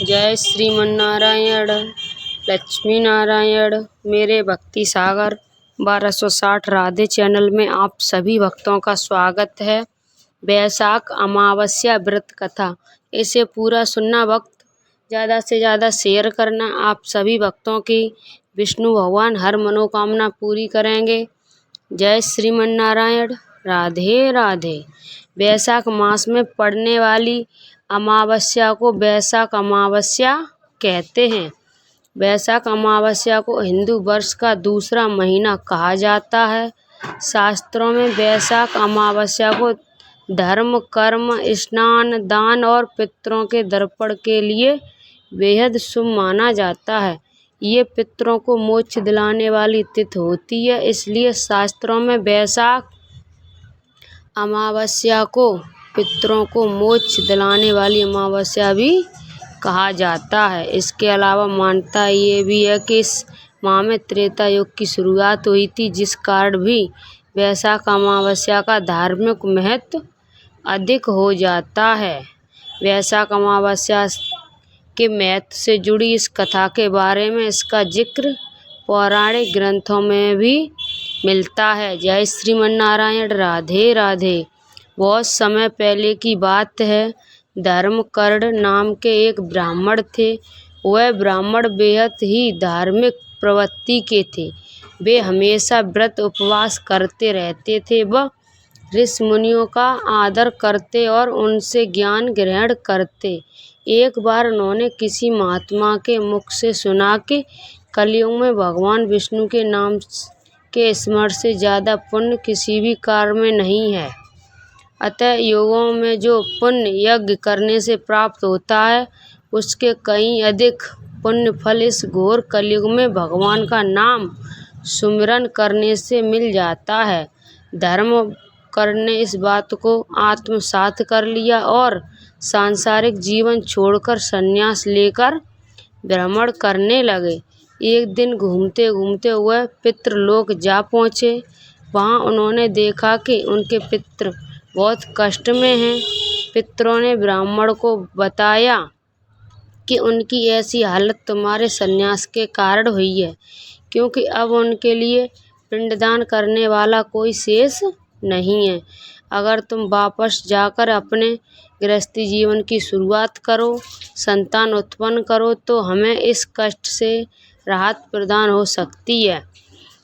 जय श्रीमन्नारायण लक्ष्मी नारायण। मेरे भक्ति सागर 1260 राधे चैनल में आप सभी भक्तों का स्वागत है। वैशाख अमावस्या व्रत कथा, इसे पूरा सुनना, भक्त ज़्यादा से ज़्यादा शेयर करना। आप सभी भक्तों की विष्णु भगवान हर मनोकामना पूरी करेंगे। जय श्रीमन्नारायण, राधे राधे। वैशाख मास में पड़ने वाली अमावस्या को वैशाख अमावस्या कहते हैं। वैशाख अमावस्या को हिंदू वर्ष का दूसरा महीना कहा जाता है। शास्त्रों में वैशाख अमावस्या को धर्म, कर्म, स्नान, दान और पितरों के तर्पण के लिए बेहद शुभ माना जाता है। ये पितरों को मोक्ष दिलाने वाली तिथि होती है, इसलिए शास्त्रों में वैशाख अमावस्या को पितरों को मोक्ष दिलाने वाली अमावस्या भी कहा जाता है। इसके अलावा मान्यता ये भी है कि इस माह में त्रेता युग की शुरुआत हुई थी, जिस कारण भी वैशाख अमावस्या का धार्मिक महत्व अधिक हो जाता है। वैशाख अमावस्या के महत्व से जुड़ी इस कथा के बारे में इसका जिक्र पौराणिक ग्रंथों में भी मिलता है। जय श्रीमन्नारायण, राधे राधे। बहुत समय पहले की बात है। धर्मकर्ण नाम के एक ब्राह्मण थे। वह ब्राह्मण बेहद ही धार्मिक प्रवृत्ति के थे। वे हमेशा व्रत उपवास करते रहते थे। वह ऋषि मुनियों का आदर करते और उनसे ज्ञान ग्रहण करते। एक बार उन्होंने किसी महात्मा के मुख से सुना कि कलयुग में भगवान विष्णु के नाम के स्मरण से ज़्यादा पुण्य किसी भी कार्य में नहीं है। अतः युगों में जो पुण्य यज्ञ करने से प्राप्त होता है, उसके कहीं अधिक पुण्य फल इस घोर कलयुग में भगवान का नाम सुमिरन करने से मिल जाता है। धर्मकर्ण ने इस बात को आत्मसात कर लिया और सांसारिक जीवन छोड़कर संन्यास लेकर भ्रमण करने लगे। एक दिन घूमते घूमते वह पितृलोक जा पहुँचे। वहाँ उन्होंने देखा कि उनके पितृ बहुत कष्ट में हैं। पितरों ने ब्राह्मण को बताया कि उनकी ऐसी हालत तुम्हारे संन्यास के कारण हुई है, क्योंकि अब उनके लिए पिंडदान करने वाला कोई शेष नहीं है। अगर तुम वापस जाकर अपने गृहस्थी जीवन की शुरुआत करो, संतान उत्पन्न करो, तो हमें इस कष्ट से राहत प्रदान हो सकती है।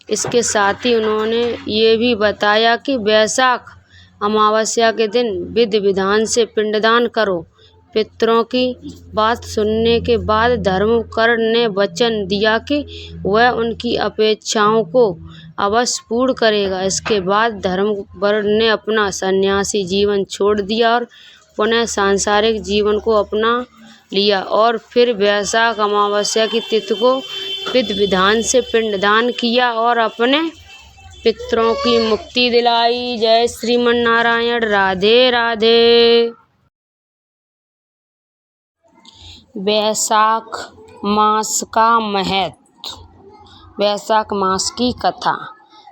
इसके साथ ही उन्होंने ये भी बताया कि वैशाख अमावस्या के दिन विधि विधान से पिंडदान करो। पितरों की बात सुनने के बाद धर्मकर्ण ने वचन दिया कि वह उनकी अपेक्षाओं को अवश्य पूर्ण करेगा। इसके बाद धर्मकर्ण ने अपना सन्यासी जीवन छोड़ दिया और पुनः सांसारिक जीवन को अपना लिया और फिर वैशाख अमावस्या की तिथि को विधि विधान से पिंडदान किया और अपने पितरों की मुक्ति दिलाई। जय श्रीमन्नारायण, राधे राधे। वैशाख मास का महत्व। वैशाख मास की कथा।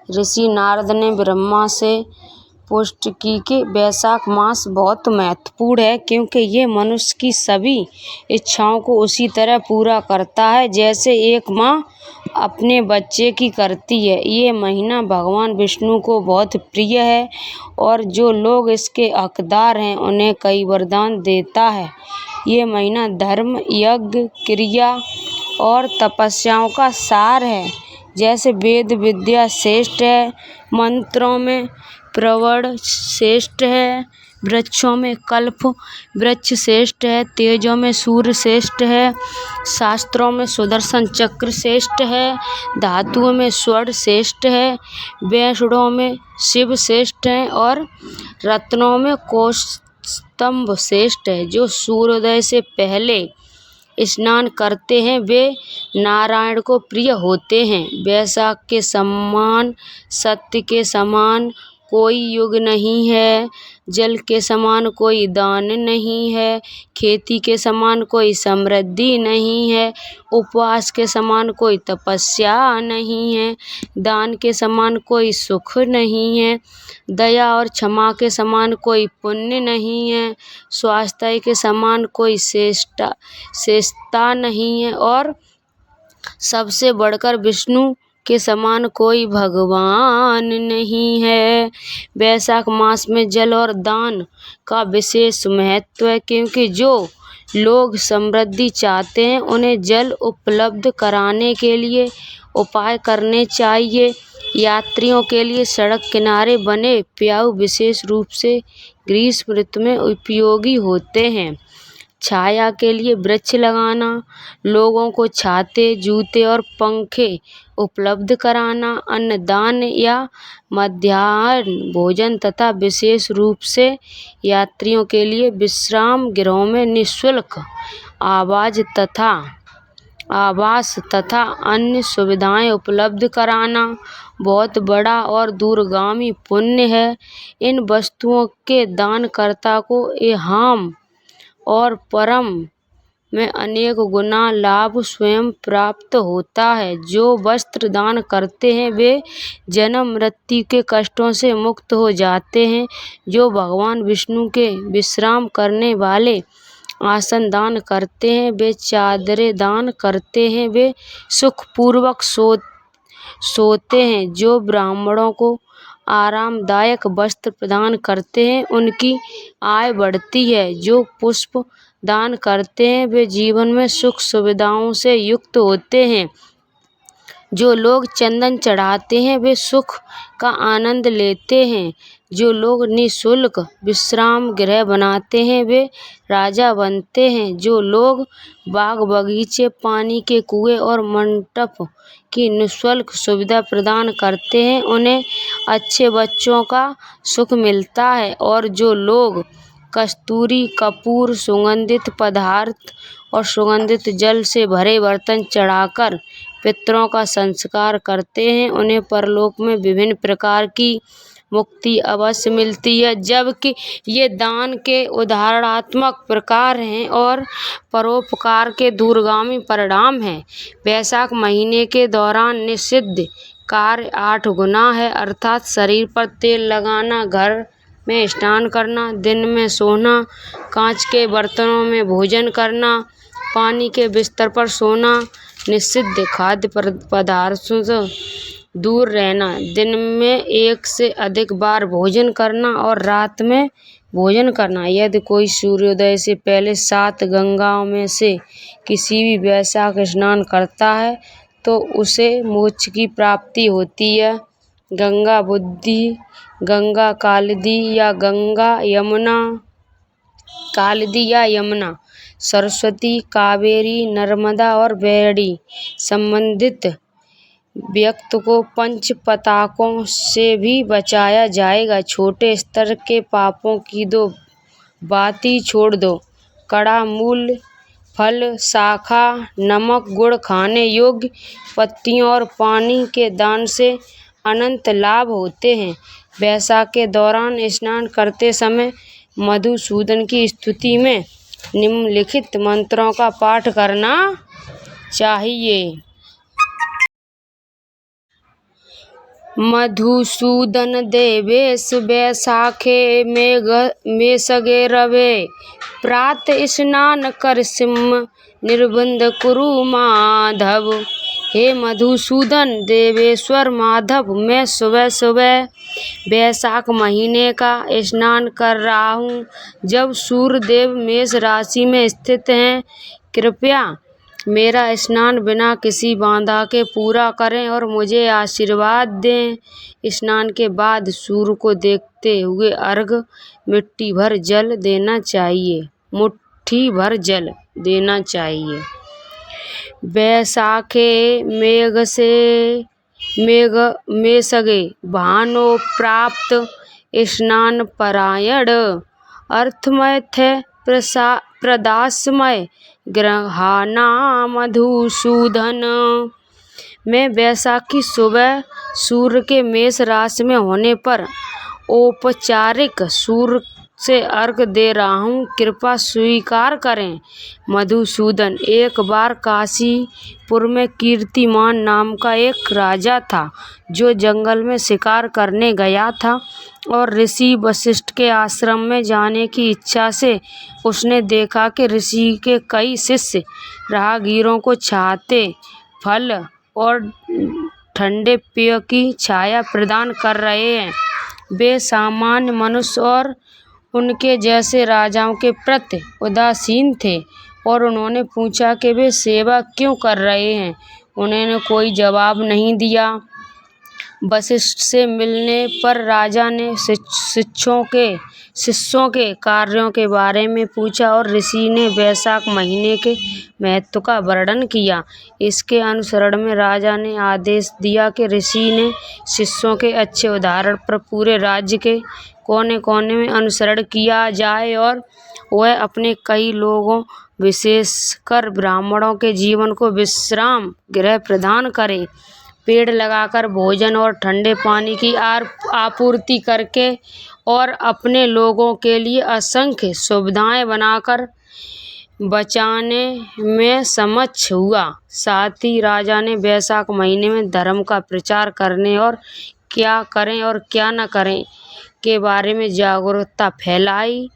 ऋषि नारद ने ब्रह्मा से पुष्टि की कि वैशाख मास बहुत महत्वपूर्ण है, क्योंकि ये मनुष्य की सभी इच्छाओं को उसी तरह पूरा करता है जैसे एक माँ अपने बच्चे की करती है। ये महीना भगवान विष्णु को बहुत प्रिय है और जो लोग इसके हकदार हैं उन्हें कई वरदान देता है। ये महीना धर्म, यज्ञ, क्रिया और तपस्याओं का सार है। जैसे वेद विद्या श्रेष्ठ है, मंत्रों में प्रवण श्रेष्ठ है, वृक्षों में कल्प वृक्ष श्रेष्ठ है, तेजों में सूर्य श्रेष्ठ है, शास्त्रों में सुदर्शन चक्र श्रेष्ठ है, धातुओं में स्वर्ण श्रेष्ठ है, वैष्णों में शिव श्रेष्ठ है और रत्नों में कौस्तुभ श्रेष्ठ है। जो सूर्योदय से पहले स्नान करते हैं वे नारायण को प्रिय होते हैं। वैशाख के समान, सत्य के समान कोई युग नहीं है। जल के समान कोई दान नहीं है, खेती के समान कोई समृद्धि नहीं है, उपवास के समान कोई तपस्या नहीं है, दान के समान कोई सुख नहीं है, दया और क्षमा के समान कोई पुण्य नहीं है, स्वास्थ्य के समान कोई श्रेष्ठता नहीं है और सबसे बढ़कर विष्णु के समान कोई भगवान नहीं है। वैशाख मास में जल और दान का विशेष महत्व है, क्योंकि जो लोग समृद्धि चाहते हैं उन्हें जल उपलब्ध कराने के लिए उपाय करने चाहिए। यात्रियों के लिए सड़क किनारे बने प्याऊ विशेष रूप से ग्रीष्म ऋतु में उपयोगी होते हैं। छाया के लिए वृक्ष लगाना, लोगों को छाते, जूते और पंखे उपलब्ध कराना, अन्नदान या मध्याह्न भोजन तथा विशेष रूप से यात्रियों के लिए विश्राम गृहों में निःशुल्क आवास तथा अन्य सुविधाएं उपलब्ध कराना बहुत बड़ा और दूरगामी पुण्य है। इन वस्तुओं के दानकर्ता को इहाम और परम में अनेक गुना लाभ स्वयं प्राप्त होता है। जो वस्त्र दान करते हैं वे जन्म मृत्यु के कष्टों से मुक्त हो जाते हैं। जो भगवान विष्णु के विश्राम करने वाले आसन दान करते हैं, वे चादरें दान करते हैं, वे सुखपूर्वक सोते हैं। जो ब्राह्मणों को आरामदायक वस्त्र प्रदान करते हैं उनकी आय बढ़ती है। जो पुष्प दान करते हैं वे जीवन में सुख सुविधाओं से युक्त होते हैं। जो लोग चंदन चढ़ाते हैं वे सुख का आनंद लेते हैं। जो लोग निःशुल्क विश्राम गृह बनाते हैं वे राजा बनते हैं। जो लोग बाग बगीचे, पानी के कुएं और मंडप की निःशुल्क सुविधा प्रदान करते हैं उन्हें अच्छे बच्चों का सुख मिलता है। और जो लोग कस्तूरी, कपूर, सुगंधित पदार्थ और सुगंधित जल से भरे बर्तन चढ़ाकर पितरों का संस्कार करते हैं उन्हें परलोक में विभिन्न प्रकार की मुक्ति अवश्य मिलती है। जबकि ये दान के उदाहरणात्मक प्रकार हैं और परोपकार के दूरगामी परिणाम हैं। वैशाख महीने के दौरान निषिद्ध कार्य 8 गुना है, अर्थात शरीर पर तेल लगाना, घर में स्नान करना, दिन में सोना, कांच के बर्तनों में भोजन करना, पानी के बिस्तर पर सोना, निषिद्ध खाद्य पदार्थों से दूर रहना, दिन में 1 से अधिक बार भोजन करना और रात में भोजन करना। यदि कोई सूर्योदय से पहले 7 गंगाओं में से किसी भी वैशाख स्नान करता है तो उसे मोक्ष की प्राप्ति होती है। गंगा बुद्धि, गंगा कालिंदी या यमुना, सरस्वती, कावेरी, नर्मदा और बैरडी संबंधित व्यक्ति को पंच पताकों से भी बचाया जाएगा। छोटे स्तर के पापों की 2 बातें छोड़ दो। कड़ा मूल, फल, शाखा, नमक, गुड़, खाने योग्य पत्तियों और पानी के दान से अनंत लाभ होते हैं। वैशाख के दौरान स्नान करते समय मधुसूदन की स्तुति में निम्नलिखित मंत्रों का पाठ करना चाहिए। मधुसूदन देवेश वैशाखे मेघगे रवे, प्रात स्नान कर सिम निर्बंध कुरु माधव। हे मधुसूदन देवेश्वर माधव, मैं सुबह सुबह वैशाख महीने का स्नान कर रहा हूँ जब सूर्यदेव मेष राशि में स्थित हैं। कृपया मेरा स्नान बिना किसी बाधा के पूरा करें और मुझे आशीर्वाद दें। स्नान के बाद सूर्य को देखते हुए अर्घ्य मुट्ठी भर जल देना चाहिए। वैशाखे मेघगे भानो प्राप्त स्नान परायण, अर्थमय थे प्रदासमय ग्रहाना मधुसूदन। मैं वैशाख की सुबह सूर्य के मेष राशि में होने पर औपचारिक सूर्य से अर्घ दे रहा हूँ, कृपा स्वीकार करें। मधुसूदन, एक बार काशीपुर में कीर्तिमान नाम का एक राजा था, जो जंगल में शिकार करने गया था और ऋषि वशिष्ठ के आश्रम में जाने की इच्छा से उसने देखा कि ऋषि के कई शिष्य राहगीरों को छाते, फल और ठंडे पेय की छाया प्रदान कर रहे हैं। वे सामान्य मनुष्य और उनके जैसे राजाओं के प्रति उदासीन थे और उन्होंने पूछा कि वे सेवा क्यों कर रहे हैं। उन्होंने कोई जवाब नहीं दिया। वशिष्ठ से मिलने पर राजा ने शिष्यों के कार्यों के बारे में पूछा और ऋषि ने वैशाख महीने के महत्व का वर्णन किया। इसके अनुसरण में राजा ने आदेश दिया कि ऋषि ने शिष्यों के अच्छे उदाहरण पर पूरे राज्य के कोने कोने में अनुसरण किया जाए और वह अपने कई लोगों, विशेषकर ब्राह्मणों के जीवन को विश्राम गृह प्रदान करे। पेड़ लगाकर, भोजन और ठंडे पानी की आपूर्ति करके और अपने लोगों के लिए असंख्य सुविधाएं बनाकर बचाने में समक्ष हुआ। साथ ही राजा ने वैशाख महीने में धर्म का प्रचार करने और क्या करें और क्या न करें के बारे में जागरूकता फैलाई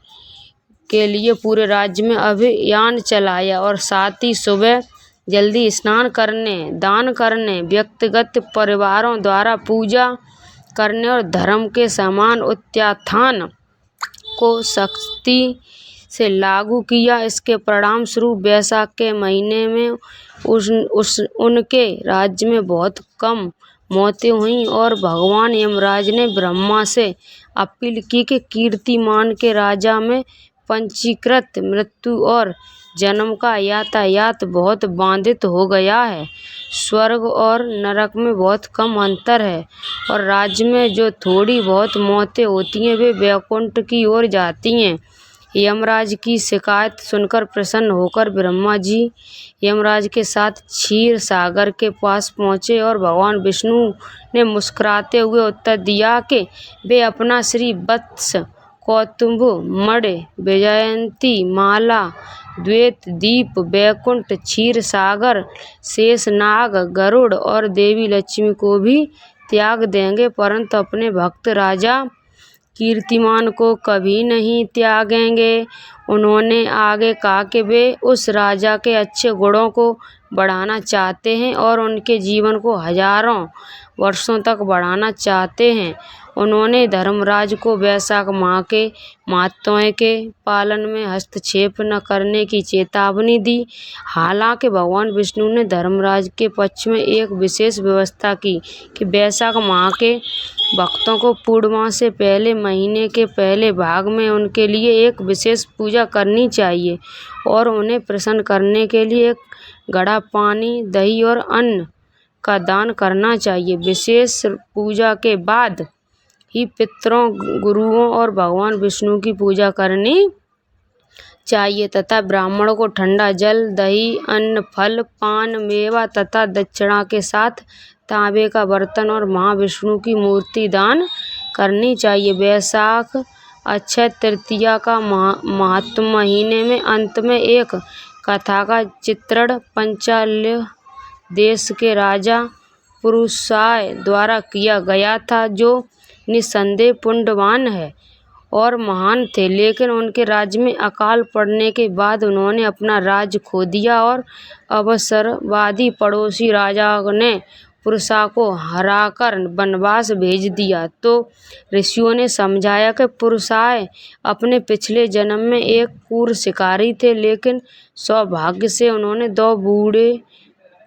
के लिए पूरे राज्य में अभियान चलाया और साथ ही सुबह जल्दी स्नान करने, दान करने, व्यक्तिगत परिवारों द्वारा पूजा करने और धर्म के समान उत्थान को सख्ती से लागू किया। इसके परिणाम स्वरूप वैशाख के महीने में उनके राज्य में बहुत कम मौतें हुईं और भगवान यमराज ने ब्रह्मा से अपील की कि कीर्तिमान के राजा में पंजीकृत मृत्यु और जन्म का यातायात बहुत बाधित हो गया है। स्वर्ग और नरक में बहुत कम अंतर है और राज्य में जो थोड़ी बहुत मौतें होती हैं वे वैकुंठ की ओर जाती हैं। यमराज की शिकायत सुनकर प्रसन्न होकर ब्रह्मा जी यमराज के साथ क्षीर सागर के पास पहुँचे और भगवान विष्णु ने मुस्कुराते हुए उत्तर दिया कि वे अपना श्री वत्स, कौतुंभ, मणि, वैजयंती माला, द्वैत दीप, वैकुंठ, क्षीर सागर, शेषनाग, गरुड़ और देवी लक्ष्मी को भी त्याग देंगे, परंतु अपने भक्त राजा कीर्तिमान को कभी नहीं त्यागेंगे। उन्होंने आगे कहा कि वे उस राजा के अच्छे गुणों को बढ़ाना चाहते हैं और उनके जीवन को हजारों वर्षों तक बढ़ाना चाहते हैं। उन्होंने धर्मराज को वैशाख माह के महात्म्य के पालन में हस्तक्षेप न करने की चेतावनी दी। हालांकि भगवान विष्णु ने धर्मराज के पक्ष में एक विशेष व्यवस्था की कि वैशाख माह के भक्तों को पूर्णमास से पहले महीने के पहले भाग में उनके लिए एक विशेष पूजा करनी चाहिए और उन्हें प्रसन्न करने के लिए एक घड़ा पानी, दही और अन्न का दान करना चाहिए। विशेष पूजा के बाद ही पितरों, गुरुओं और भगवान विष्णु की पूजा करनी चाहिए तथा ब्राह्मणों को ठंडा जल, दही, अन्न, फल, पान, मेवा तथा दक्षिणा के साथ तांबे का बर्तन और महाविष्णु की मूर्ति दान करनी चाहिए। वैशाख अक्षय तृतीया का महत्व महीने में अंत में एक कथा का चित्रण पांचाल्य देश के राजा पुरुषाय द्वारा किया गया था, जो निस्संदेह पुण्यवान है और महान थे, लेकिन उनके राज्य में अकाल पड़ने के बाद उन्होंने अपना राज्य खो दिया और अवसरवादी पड़ोसी राजा ने पुरुषा को हराकर वनवास भेज दिया। तो ऋषियों ने समझाया कि पुरुषाय अपने पिछले जन्म में एक क्रूर शिकारी थे, लेकिन सौभाग्य से उन्होंने दो बूढ़े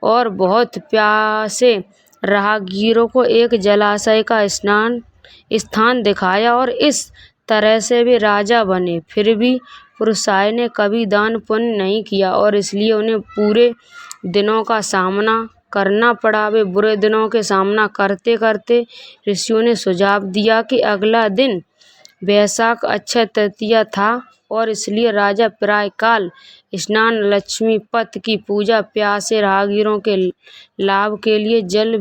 और बहुत प्यासे राहगीरों को एक जलाशय का स्थान दिखाया और इस तरह से वे राजा बने। फिर भी पुरुषाय ने कभी दान पुण्य नहीं किया और इसलिए उन्हें बुरे दिनों का सामना करना पड़ा। वे बुरे दिनों के सामना करते करते ऋषियों ने सुझाव दिया कि अगला दिन वैशाख अक्षय तृतीया था और इसलिए राजा प्रातःकाल स्नान, लक्ष्मीपति की पूजा, प्यासे राहगीरों के लाभ के लिए जल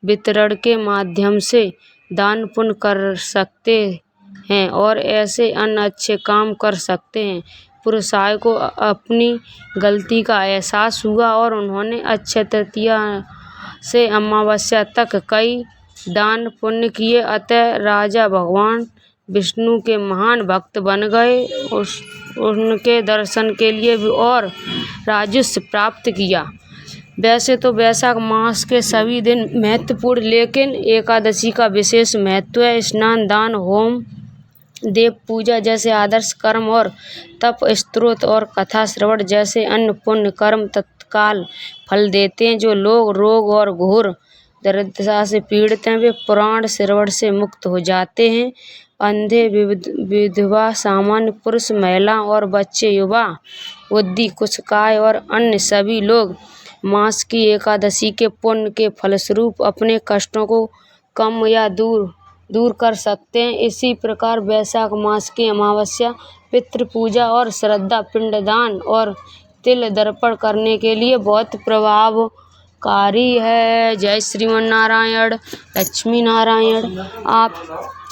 वितरण के माध्यम से दान पुण्य कर सकते हैं और ऐसे अन्य अच्छे काम कर सकते हैं। पुरसाय को अपनी गलती का एहसास हुआ और उन्होंने अक्षय तृतीया से अमावस्या तक कई दान पुण्य किए, अतः राजा भगवान विष्णु के महान भक्त बन गए। उनके दर्शन के लिए और राजस्व प्राप्त किया। वैसे तो वैशाख मास के सभी दिन महत्वपूर्ण, लेकिन एकादशी का विशेष महत्व है। स्नान, दान, होम, देव पूजा जैसे आदर्श कर्म और तप, स्तोत्र और कथा श्रवण जैसे अन्य पुण्य कर्म तत्काल फल देते हैं। जो लोग रोग और घोर दरिद्रता से पीड़ित हैं वे पुराण श्रवण से मुक्त हो जाते हैं। अंधे, विधवा, सामान्य पुरुष, महिला और बच्चे, युवा, बुद्धि, कुशकाय और अन्य सभी लोग मास की एकादशी के पुण्य के फलस्वरूप अपने कष्टों को कम या दूर कर सकते हैं। इसी प्रकार वैशाख मास की अमावस्या पितृ पूजा और श्रद्धा, पिंडदान और तिल तर्पण करने के लिए बहुत प्रभावकारी है। जय श्रीमन नारायण, लक्ष्मी नारायण। आप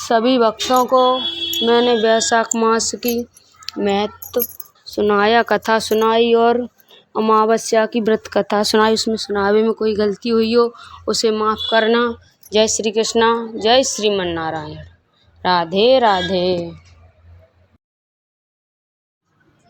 सभी भक्तों को मैंने वैशाख मास की महत्व सुनाया, कथा सुनाई और अमावस्या की व्रत कथा सुनाई। उसमें सुनावे में कोई गलती हुई हो उसे माफ़ करना। जय श्री कृष्णा, जय श्रीमन नारायण। राधे राधे।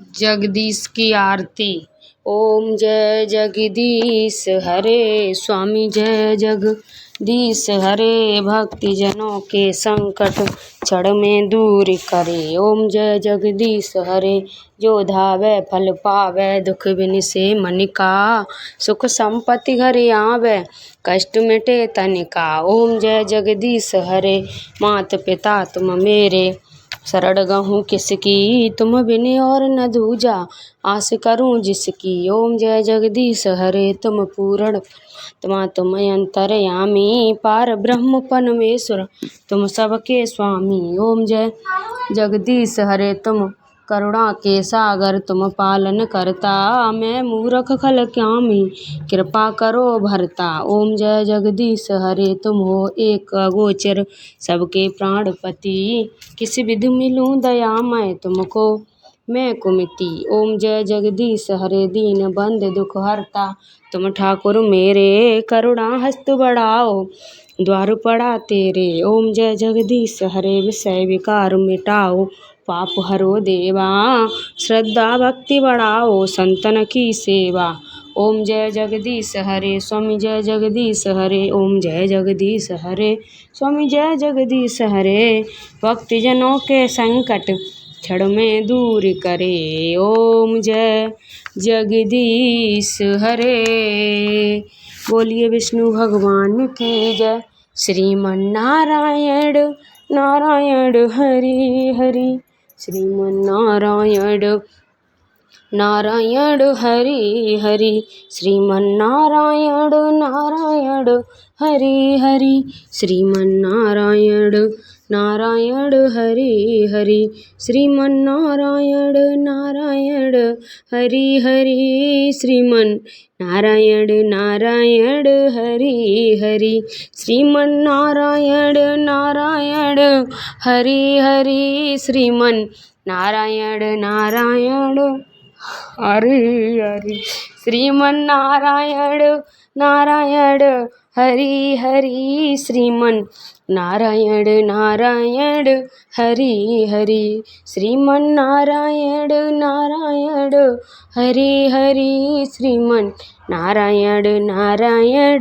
जगदीश की आरती। ओम जय जगदीश हरे, स्वामी जय जगदीश हरे, भक्ति जनों के संकट क्षण में दूर करे। ओम जय जगदीश हरे, जो धावै फल पावै, दुख बिन से मन का, सुख संपत्ति घर आवै, कष्ट मिटे तन का। ओम जय जगदीश हरे, मात पिता तुम मेरे, शरण गहूँ किसकी, तुम बिन और न दूजा, आस करूँ जिसकी। ओम जय जगदीश हरे, तुम पूर्ण परमात्मा, तुम अंतर्यामी, पार ब्रह्म परमेश्वर, तुम सबके स्वामी। ओम जय जगदीश हरे, तुम करुणा के सागर, तुम पालन करता, मैं मूर्ख खल क्यामी, कृपा करो भरता। ओम जय जगदीश हरे, तुम हो एक अगोचर, सबके प्राणपति, किस विधि मिलूं दया मैं तुमको, मैं कुमिति। ओम जय जगदीश हरे, दीन बंद दुख हरता, तुम ठाकुर मेरे, करुणा हस्त बढ़ाओ, द्वार पड़ा तेरे। ओम जय जगदीश हरे, विषय विकार मिटाओ, पाप हरो देवा, श्रद्धा भक्ति बढ़ाओ, संतन की सेवा। ओम जय जगदीश हरे, स्वामी जय जगदीश हरे। ओम जय जगदीश हरे, स्वामी जय जगदीश हरे, भक्तजनों के संकट क्षण में दूर करे। ओम जय जगदीश हरे। बोलिए विष्णु भगवान की जय। श्रीमन नारायण नारायण हरि हरि, श्रीमन नारायण नारायण हरि हरि, श्रीमन नारायण नारायण हरि हरि, श्रीमन नारायण नारायण हरि हरि, श्रीमन नारायण नारायण हरि हरि, श्रीमन नारायण नारायण हरि हरि, श्रीमन नारायण नारायण हरि हरि, श्रीमन नारायण नारायण हरि हरि, श्रीमन नारायण नारायण हरि हरि, श्रीमन नारायण नारायण हरि हरि, श्रीमन नारायण नारायण हरि हरि, श्रीमन नारायण नारायण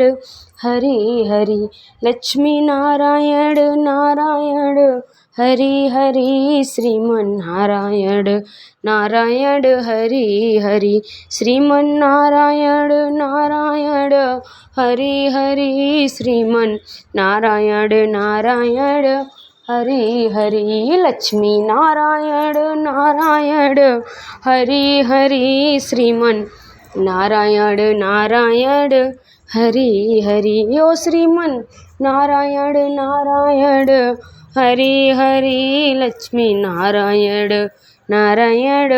हरि हरि, लक्ष्मी नारायण नारायण हरि हरि, श्रीमन नारायण नारायण हरि हरि, श्रीमन नारायण नारायण हरि हरि, श्रीमन नारायण नारायण हरि हरि, लक्ष्मी नारायण नारायण हरि हरि, श्रीमन नारायण नारायण हरि हरि। ओ श्रीमन नारायण नारायण हरि हरि, लक्ष्मी नारायण नारायण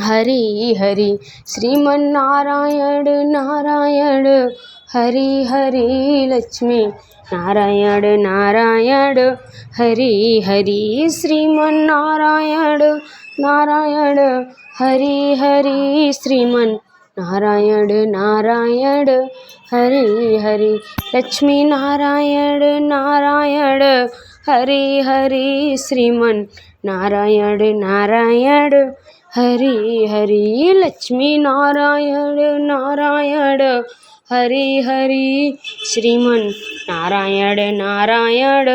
हरि हरि, श्रीमन नारायण नारायण हरि हरि लक्ष्मी नारायण नारायण हरि हरि श्रीमन नारायण नारायण हरि हरि श्रीमन नारायण नारायण हरि हरि लक्ष्मी नारायण नारायण हरि हरि श्रीमन नारायण नारायण हरि हरि लक्ष्मी नारायण नारायण हरि हरि श्रीमन नारायण नारायण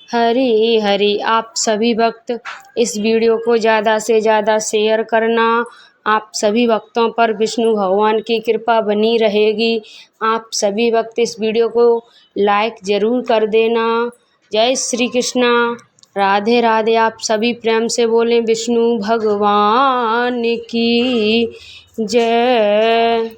हरि हरि। आप सभी भक्त इस वीडियो को ज़्यादा से ज़्यादा शेयर करना। आप सभी भक्तों पर विष्णु भगवान की कृपा बनी रहेगी। आप सभी भक्त इस वीडियो को लाइक ज़रूर कर देना। जय श्री कृष्णा, राधे राधे। आप सभी प्रेम से बोलें विष्णु भगवान की जय।